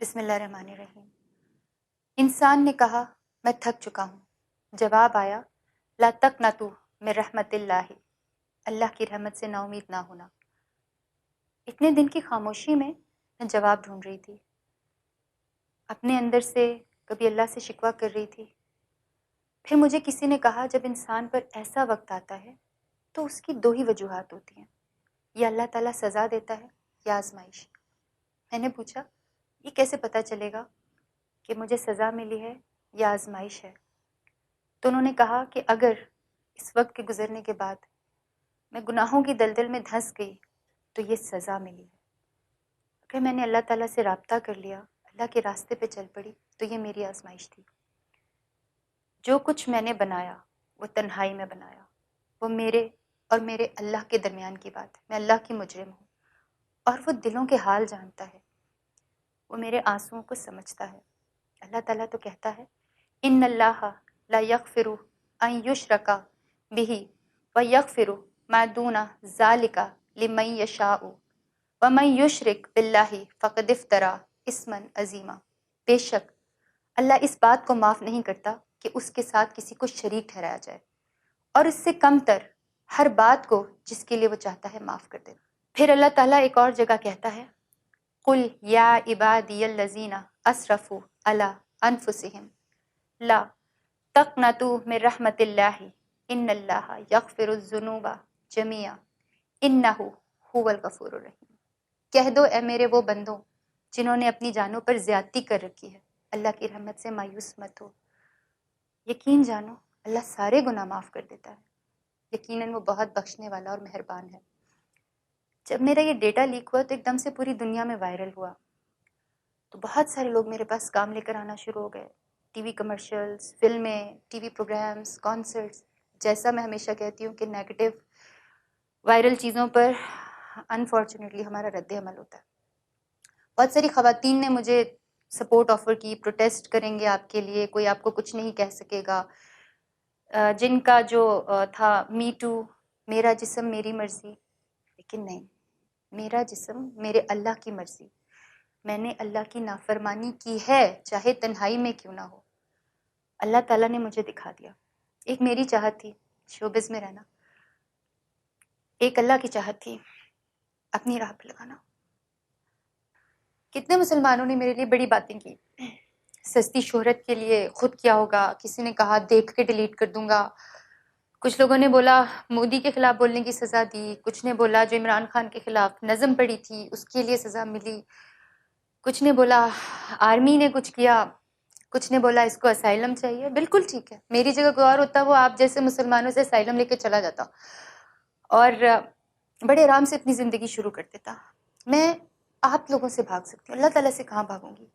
بسم اللہ الرحمن الرحیم۔ انسان نے کہا میں تھک چکا ہوں۔ جواب آیا لا تقنطوا من رحمت اللہ، اللہ کی رحمت سے نا امید نہ ہونا۔ اتنے دن کی خاموشی میں جواب ڈھونڈ رہی تھی، اپنے اندر سے کبھی اللہ سے شکوہ کر رہی تھی۔ پھر مجھے کسی نے کہا جب انسان پر ایسا وقت آتا ہے تو اس کی دو ہی وجوہات ہوتی ہیں، یا اللہ تعالیٰ سزا دیتا ہے یا آزمائش۔ میں نے پوچھا یہ کیسے پتہ چلے گا کہ مجھے سزا ملی ہے یا آزمائش ہے؟ تو انہوں نے کہا کہ اگر اس وقت کے گزرنے کے بعد میں گناہوں کی دلدل میں دھنس گئی تو یہ سزا ملی ہے، اگر میں نے اللہ تعالیٰ سے رابطہ کر لیا، اللہ کے راستے پہ چل پڑی تو یہ میری آزمائش تھی۔ جو کچھ میں نے بنایا وہ تنہائی میں بنایا، وہ میرے اور میرے اللہ کے درمیان کی بات ہے۔ میں اللہ کی مجرم ہوں اور وہ دلوں کے حال جانتا ہے، وہ میرے آنسوؤں کو سمجھتا ہے۔ اللہ تعالیٰ تو کہتا ہے ان اللہ لا یغفر ان یشرک بہ ویغفر ما دون ذلک لمن یشاء ومن یشرک باللہ فقد افتری اثما عظیما۔ بے شک اللہ اس بات کو معاف نہیں کرتا کہ اس کے ساتھ کسی کو شریک ٹھہرایا جائے، اور اس سے کم تر ہر بات کو جس کے لیے وہ چاہتا ہے معاف کر دیتا۔ پھر اللہ تعالیٰ ایک اور جگہ کہتا ہے قل یا عبادی الذین اسرفوا علی انفسہم لا تقنطوا من رحمت اللہ ان اللہ یغفر الذنوب جميعا انہ هو الغفور الرحیم۔ کہہ دو اے میرے وہ بندوں جنہوں نے اپنی جانوں پر زیادتی کر رکھی ہے، اللہ کی رحمت سے مایوس مت ہو، یقین جانو اللہ سارے گناہ معاف کر دیتا ہے، یقیناً وہ بہت بخشنے والا اور مہربان ہے۔ جب میرا یہ ڈیٹا لیک ہوا تو ایک دم سے پوری دنیا میں وائرل ہوا، تو بہت سارے لوگ میرے پاس کام لے کر آنا شروع ہو گئے، ٹی وی کمرشلز، فلمیں، ٹی وی پروگرامز، کانسرٹس۔ جیسا میں ہمیشہ کہتی ہوں کہ نیگیٹو وائرل چیزوں پر انفارچونیٹلی ہمارا رد عمل ہوتا ہے۔ بہت ساری خواتین نے مجھے سپورٹ آفر کی، پروٹیسٹ کریں گے آپ کے لیے، کوئی آپ کو کچھ نہیں کہہ سکے گا۔ جن کا جو تھا می ٹو، میرا جسم میری مرضی، لیکن نہیں، میرا جسم میرے اللہ کی مرضی۔ میں نے اللہ کی نافرمانی کی ہے، چاہے تنہائی میں کیوں نہ ہو۔ اللہ تعالیٰ نے مجھے دکھا دیا۔ ایک میری چاہت تھی شوبز میں رہنا، ایک اللہ کی چاہت تھی اپنی راہ پہ لگانا۔ کتنے مسلمانوں نے میرے لیے بڑی باتیں کی، سستی شہرت کے لیے خود کیا ہوگا، کسی نے کہا دیکھ کے ڈیلیٹ کر دوں گا، کچھ لوگوں نے بولا مودی کے خلاف بولنے کی سزا دی، کچھ نے بولا جو عمران خان کے خلاف نظم پڑھی تھی اس کے لیے سزا ملی، کچھ نے بولا آرمی نے کچھ کیا، کچھ نے بولا اس کو اسائلم چاہیے۔ بالکل ٹھیک ہے، میری جگہ کوئی اور ہوتا وہ آپ جیسے مسلمانوں سے اسائلم لے کے چلا جاتا اور بڑے آرام سے اپنی زندگی شروع کر دیتا۔ میں آپ لوگوں سے بھاگ سکتی ہوں، اللہ تعالیٰ سے کہاں بھاگوں گی؟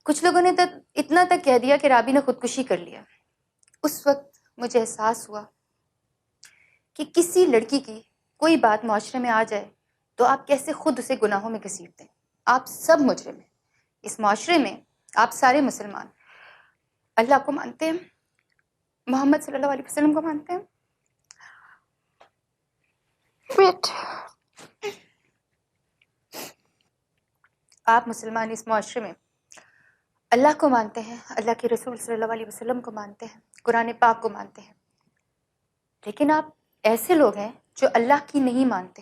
کچھ لوگوں نے اتنا تک کہہ دیا کہ رابی نے خودکشی کر لیا۔ اس وقت مجھے احساس ہوا کہ کسی لڑکی کی کوئی بات معاشرے میں آ جائے تو آپ کیسے خود اسے گناہوں میں گھسیٹتے ہیں۔ آپ سب مجرم ہیں اس معاشرے میں، آپ سارے مسلمان اللہ کو مانتے ہیں، محمد صلی اللہ علیہ وسلم کو مانتے ہیں، آپ مسلمان اس معاشرے میں اللہ کو مانتے ہیں، اللہ کے رسول صلی اللہ علیہ وسلم کو مانتے ہیں، قرآن پاک کو مانتے ہیں، لیکن آپ ایسے لوگ ہیں جو اللہ کی نہیں مانتے،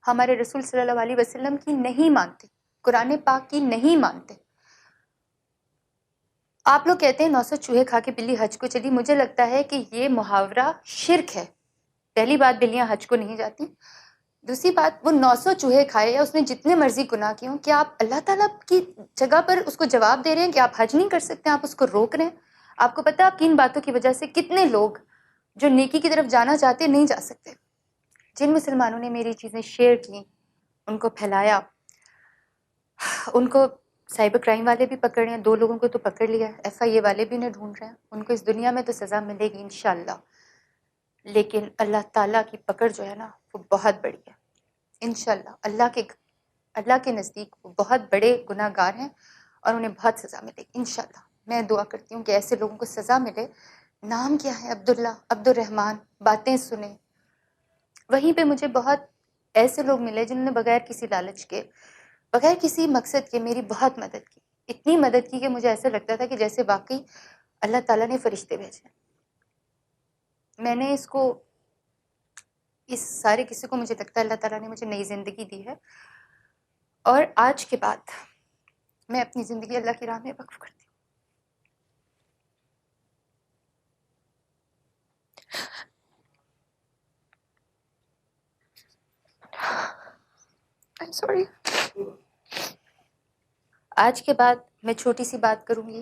ہمارے رسول صلی اللہ علیہ وسلم کی نہیں مانتے، قرآن پاک کی نہیں مانتے۔ آپ لوگ کہتے ہیں 900 چوہے کھا کے بلی حج کو چلی، مجھے لگتا ہے کہ یہ محاورہ شرک ہے۔ پہلی بات بلیاں حج کو نہیں جاتی، دوسری بات وہ 900 چوہے کھائے یا اس نے جتنے مرضی گناہ کیے ہوں، کیا آپ اللہ تعالیٰ کی جگہ پر اس کو جواب دے رہے ہیں کہ آپ حج نہیں کر سکتے، آپ اس کو روک رہے ہیں؟ آپ کو پتہ ہے آپ کی ان باتوں کی وجہ سے کتنے لوگ جو نیکی کی طرف جانا چاہتے نہیں جا سکتے؟ جن مسلمانوں نے میری چیزیں شیئر کی، ان کو پھیلایا، ان کو سائبر کرائم والے بھی پکڑ رہے ہیں، 2 لوگوں کو تو پکڑ لیا، FIA والے بھی انہیں ڈھونڈ رہے ہیں، ان کو اس دنیا میں تو سزا ملے گی انشاءاللہ، لیکن اللہ تعالیٰ کی پکڑ جو ہے نا وہ بہت بڑی ہے انشاءاللہ۔ اللہ کے نزدیک وہ بہت بڑے گناہ گار ہیں اور انہیں بہت سزا ملے گی انشاءاللہ۔ میں دعا کرتی ہوں کہ ایسے لوگوں کو سزا ملے۔ نام کیا ہے؟ عبداللہ، عبد الرحمن، باتیں سنیں۔ وہیں پہ مجھے بہت ایسے لوگ ملے جنہوں نے بغیر کسی لالچ کے، بغیر کسی مقصد کے میری بہت مدد کی، اتنی مدد کی کہ مجھے ایسا لگتا تھا کہ جیسے واقعی اللہ تعالیٰ نے فرشتے بھیجے۔ میں نے اس سارے قصے کو مجھے لگتا ہے اللہ تعالیٰ نے مجھے نئی زندگی دی ہے، اور آج کے بعد میں اپنی زندگی اللہ کی راہ میں وقف کرتی ہوں۔ I'm sorry۔ آج کے بعد میں چھوٹی سی بات کروں گی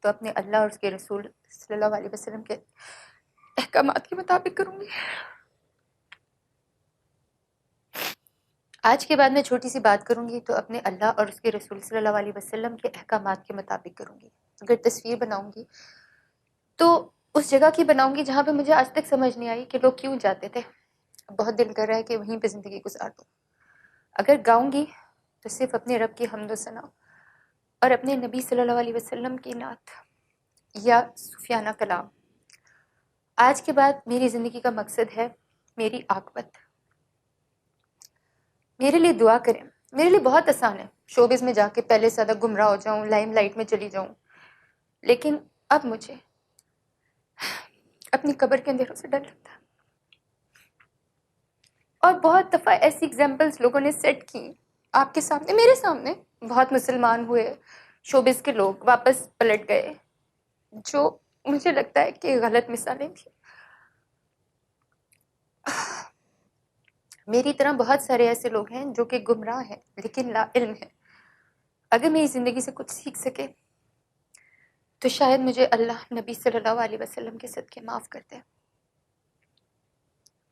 تو اپنے اللہ اور اس کے رسول صلی اللہ علیہ وسلم کے احکامات کے مطابق کروں گی۔ آج کے بعد میں چھوٹی سی بات کروں گی تو اپنے اللہ اور اس کے رسول صلی اللہ علیہ وسلم کے احکامات کے مطابق کروں گی۔ اگر تصویر بناؤں گی تو اس جگہ کی بناؤں گی جہاں پہ مجھے آج تک سمجھ نہیں آئی کہ لوگ کیوں جاتے تھے، بہت دل کر رہا ہے کہ وہیں پہ زندگی گزار دوں۔ اگر گاؤں گی تو صرف اپنے رب کی حمد و ثنا اور اپنے نبی صلی اللہ علیہ وسلم کی نعت یا صوفیانہ کلام۔ آج کے بعد میری زندگی کا مقصد ہے میری عاقبت۔ میرے لیے دعا کریں، میرے لیے بہت آسان ہے شوبز میں جا کے پہلے سے زیادہ گمراہ ہو جاؤں، لائم لائٹ میں چلی جاؤں، لیکن اب مجھے اپنی قبر کے اندھیروں سے ڈر لگتا ہے۔ اور بہت دفعہ ایسی ایگزامپلس لوگوں نے سیٹ کی آپ کے سامنے، میرے سامنے، بہت مسلمان ہوئے شوبز کے لوگ واپس پلٹ گئے، جو مجھے لگتا ہے کہ غلط مثالیں تھیں۔ میری طرح بہت سارے ایسے لوگ ہیں جو کہ گمراہ ہیں لیکن لا علم ہیں۔ اگر میری زندگی سے کچھ سیکھ سکے تو شاید مجھے اللہ نبی صلی اللہ علیہ وسلم کے صدقے معاف کر دے۔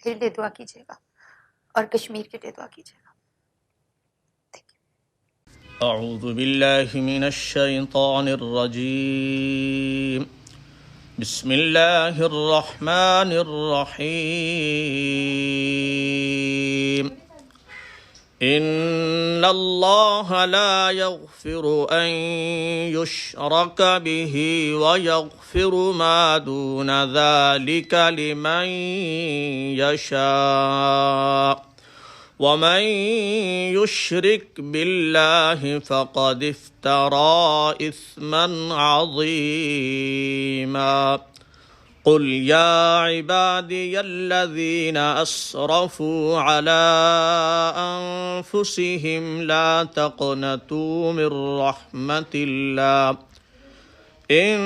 میرے لیے دعا کیجیے گا اور کشمیر کے لیے دعا کیجیے گا۔ اعوذ باللہ من الشیطان الرجیم، بسم اللہ الرحمن الرحیم۔ ان اللہ لا یغفر ان یشرک به ویغفر ما دون ذلک لمن یشاء، ومن يشرك بالله فقد افترى إثما عظيما۔ قل يا عبادي الذين أسرفوا على أنفسهم لا تقنطوا من رحمة الله، إن